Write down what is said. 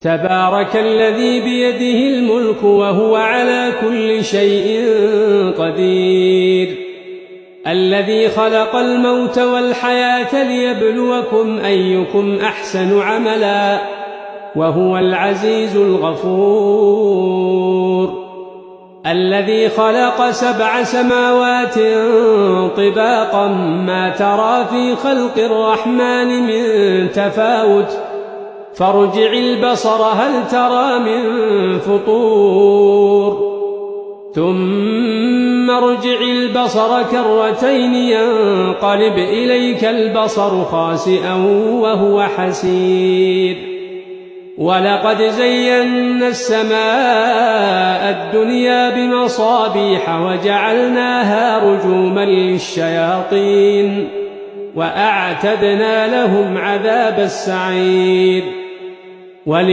تبارك الذي بيده الملك وهو على كل شيء قدير الذي خلق الموت والحياة ليبلوكم أيكم أحسن عملا وهو العزيز الغفور الذي خلق 7 سماوات طباقا ما ترى في خلق الرحمن من تفاوت فارجع البصر هل ترى من فطور ثم ارجع البصر كرتين ينقلب إليك البصر خاسئا وهو حسير ولقد زينا السماء الدنيا بمصابيح وجعلناها رجوما للشياطين وأعتدنا لهم عذاب السعير